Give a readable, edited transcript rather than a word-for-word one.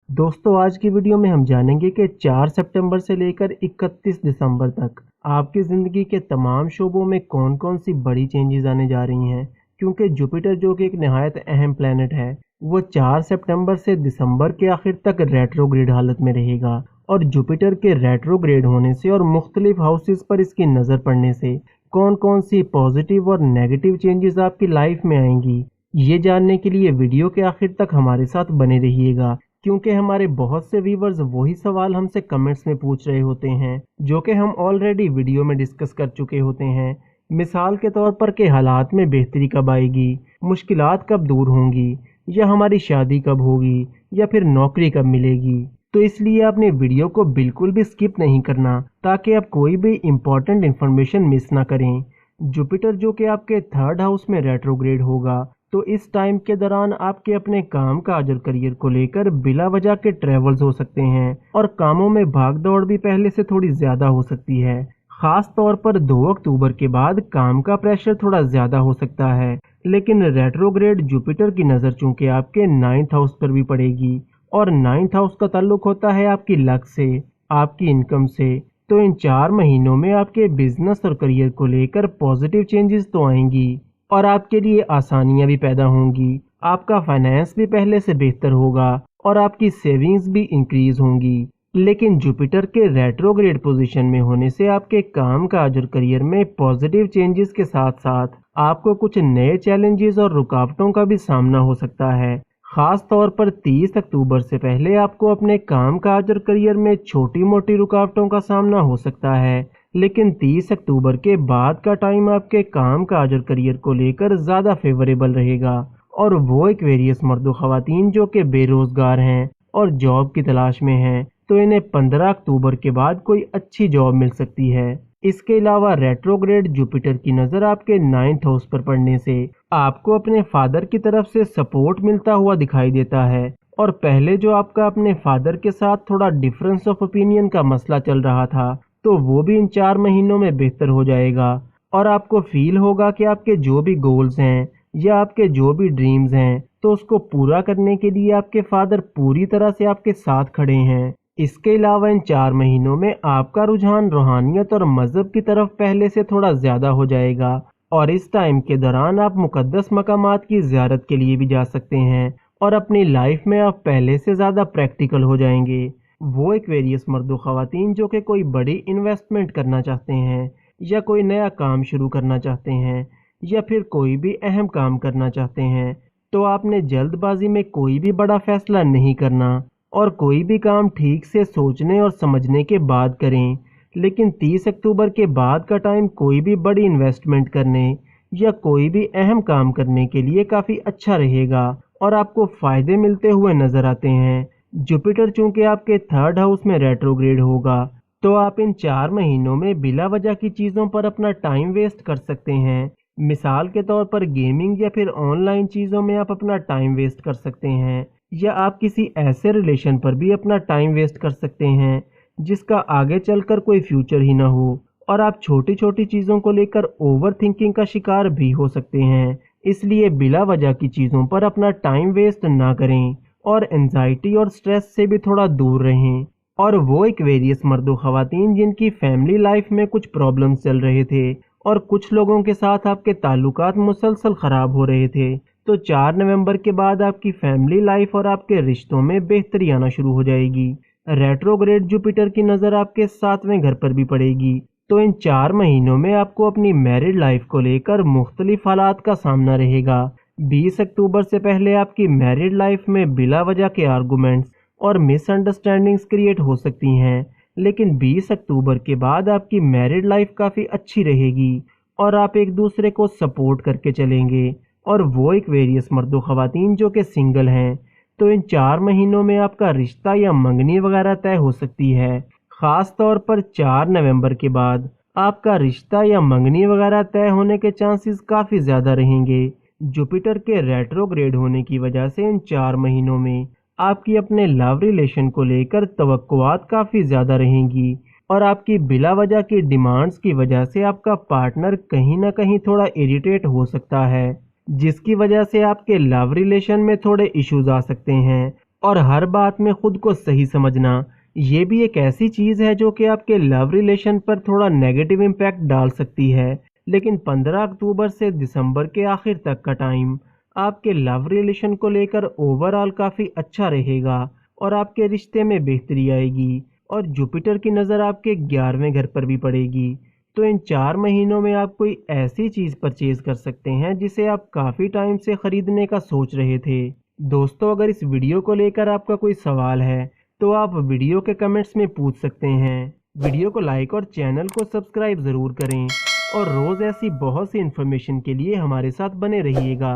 दोस्तों आज की वीडियो में हम जानेंगे कि 4 सितंबर से लेकर 31 दिसंबर तक आपकी ज़िंदगी के तमाम शोबों में कौन-कौन सी बड़ी चेंजेस आने जा रही हैं। क्योंकि जुपिटर जो कि एक नहायत अहम प्लैनेट है, वो 4 सितंबर से दिसंबर के आखिर तक रेट्रोग्रेड हालत में रहेगा। और जुपिटर के रेट्रोग्रेड होने से और मुख्तलिफ हाउसेस पर इसकी नज़र पड़ने से कौन-कौन सी पॉजिटिव और नेगेटिव चेंजेस आपकी लाइफ में आएंगी, ये जानने के लिए वीडियो के आखिर तक हमारे साथ बने रहिएगा। क्योंकि हमारे बहुत से व्यूवर्स वही सवाल हमसे कमेंट्स में पूछ रहे होते हैं जो कि हम ऑलरेडी वीडियो में डिस्कस कर चुके होते हैं। मिसाल के तौर पर कि हालात में बेहतरी कब आएगी, मुश्किलात कब दूर होंगी, या हमारी शादी कब होगी, या फिर नौकरी कब मिलेगी। तो इसलिए आपने वीडियो को बिल्कुल भी स्किप नहीं करना ताकि आप कोई भी इम्पोर्टेंट इन्फॉर्मेशन मिस ना करें। जुपिटर जो कि आपके थर्ड हाउस में रेट्रोग्रेड होगा, तो इस टाइम के दौरान आपके अपने काम काज और करियर को लेकर बिला वजह के ट्रेवल्स हो सकते हैं और कामों में भाग दौड़ भी पहले से थोड़ी ज़्यादा हो सकती है। ख़ास तौर पर 2 अक्टूबर के बाद काम का प्रेशर थोड़ा ज़्यादा हो सकता है, लेकिन रेट्रोग्रेड जुपिटर की नज़र चूंकि आपके 9th हाउस पर भी पड़ेगी और 9th हाउस का ताल्लुक होता है आपकी लक से, आपकी इनकम से। तो इन 4 महीनों में आपके बिजनेस और करियर को लेकर पॉजिटिव चेंजेस तो आएंगी और आपके लिए आसानियां भी पैदा होंगी। आपका फाइनेंस भी पहले से बेहतर होगा और आपकी सेविंग्स भी इंक्रीज होंगी। लेकिन जुपिटर के रेट्रोग्रेड पोजीशन में होने से आपके काम काज और करियर में पॉजिटिव चेंजेस के साथ साथ आपको कुछ नए चैलेंजेस और रुकावटों का भी सामना हो सकता है। खास तौर पर 30 अक्टूबर से पहले आपको अपने काम काज और करियर में छोटी मोटी रुकावटों का सामना हो सकता है, लेकिन 30 अक्टूबर के बाद का टाइम आपके काम काज और करियर को लेकर ज़्यादा फेवरेबल रहेगा। और वो एक्वेरियस मर्द ख़वातीन जो कि बेरोज़गार हैं और जॉब की तलाश में हैं, तो इन्हें 15 अक्टूबर के बाद कोई अच्छी जॉब मिल सकती है। इसके अलावा रेट्रोग्रेड जुपिटर की नज़र आपके 9th हाउस पर पड़ने से आपको अपने फादर की तरफ से सपोर्ट मिलता हुआ दिखाई देता है। और पहले जो आपका अपने फादर के साथ थोड़ा डिफरेंस ऑफ ओपिनियन का मसला चल रहा था, तो वो भी इन 4 महीनों में बेहतर हो जाएगा और आपको फील होगा कि आपके जो भी गोल्स हैं या आपके जो भी ड्रीम्स हैं, तो उसको पूरा करने के लिए आपके फादर पूरी तरह से आपके साथ खड़े हैं। इसके अलावा इन 4 महीनों में आपका रुझान रूहानियत और मज़हब की तरफ पहले से थोड़ा ज़्यादा हो जाएगा और इस टाइम के दौरान आप मुक़द्दस मकामात की ज़ियारत के लिए भी जा सकते हैं और अपनी लाइफ में आप पहले से ज़्यादा प्रैक्टिकल हो जाएंगे। वो एक्वेरियस मर्द ख़वातीन जो कि कोई बड़ी इन्वेस्टमेंट करना चाहते हैं या कोई नया काम शुरू करना चाहते हैं या फिर कोई भी अहम काम करना चाहते हैं, तो आपने जल्दबाजी में कोई भी बड़ा फैसला नहीं करना और कोई भी काम ठीक से सोचने और समझने के बाद करें। लेकिन 30 अक्टूबर के बाद का टाइम कोई भी बड़ी इन्वेस्टमेंट करने या कोई भी अहम काम करने के लिए काफ़ी अच्छा रहेगा और आपको फ़ायदे मिलते हुए नज़र आते हैं। जुपिटर चूंकि आपके थर्ड हाउस में रेट्रोग्रेड होगा, तो आप इन 4 महीनों में बिला वजह की चीज़ों पर अपना टाइम वेस्ट कर सकते हैं। मिसाल के तौर पर गेमिंग या फिर ऑनलाइन चीज़ों में आप अपना टाइम वेस्ट कर सकते हैं, या आप किसी ऐसे रिलेशन पर भी अपना टाइम वेस्ट कर सकते हैं जिसका आगे चलकर कोई फ्यूचर ही ना हो। और आप छोटी छोटी चीज़ों को लेकर ओवर थिंकिंग का शिकार भी हो सकते हैं। इसलिए बिला वजह की चीज़ों पर अपना टाइम वेस्ट ना करें और एंजाइटी और स्ट्रेस से भी थोड़ा दूर रहें। और वो एक्वेरियस मर्द ख़वातीन जिनकी फैमिली लाइफ में कुछ प्रॉब्लम्स चल रहे थे और कुछ लोगों के साथ आपके ताल्लुकात मुसलसल ख़राब हो रहे थे, तो 4 नवंबर के बाद आपकी फैमिली लाइफ और आपके रिश्तों में बेहतरी आना शुरू हो जाएगी। रेट्रोग्रेड जुपिटर की नज़र आपके 7वें घर पर भी पड़ेगी, तो इन 4 महीनों में आपको अपनी मैरिड लाइफ को लेकर मुख्तलिफ हालात का सामना रहेगा। 20 अक्टूबर से पहले आपकी मैरिड लाइफ में बिला वजह के आर्गूमेंट्स और मिसअंडरस्टैंडिंग्स क्रिएट हो सकती हैं, लेकिन 20 अक्टूबर के बाद आपकी मैरिड लाइफ काफ़ी अच्छी रहेगी और आप एक दूसरे को सपोर्ट करके चलेंगे। और वो एक्वेरियस मर्द ख़वातीन जो कि सिंगल हैं, तो इन 4 महीनों में आपका रिश्ता या मंगनी वगैरह तय हो सकती है। ख़ास तौर पर 4 नवंबर के बाद आपका रिश्ता या मंगनी वगैरह तय होने के चांसेस काफ़ी ज़्यादा रहेंगे। जुपिटर के रेट्रोग्रेड होने की वजह से इन 4 महीनों में आपकी अपने लव रिलेशन को लेकर तवक्कुआत काफ़ी ज़्यादा रहेंगी और आपकी बिला वजह की डिमांड्स की वजह से आपका पार्टनर कहीं ना कहीं थोड़ा इरिटेट हो सकता है, जिसकी वजह से आपके लव रिलेशन में थोड़े इश्यूज आ सकते हैं। और हर बात में खुद को सही समझना, ये भी एक ऐसी चीज़ है जो कि आपके लव रिलेशन पर थोड़ा नेगेटिव इम्पैक्ट डाल सकती है। लेकिन 15 अक्टूबर से दिसंबर के आखिर तक का टाइम आपके लव रिलेशन को लेकर ओवरऑल काफ़ी अच्छा रहेगा और आपके रिश्ते में बेहतरी आएगी और जुपिटर की नज़र आपके 11वें घर पर भी पड़ेगी। तो इन 4 महीनों में आप कोई ऐसी चीज़ परचेज कर सकते हैं जिसे आप काफ़ी टाइम से ख़रीदने का सोच रहे थे। दोस्तों, अगर इस वीडियो को लेकर आपका कोई सवाल है तो आप वीडियो के कमेंट्स में पूछ सकते हैं। वीडियो को लाइक और चैनल को सब्सक्राइब ज़रूर करें और रोज़ ऐसी बहुत सी इन्फॉर्मेशन के लिए हमारे साथ बने रहिएगा।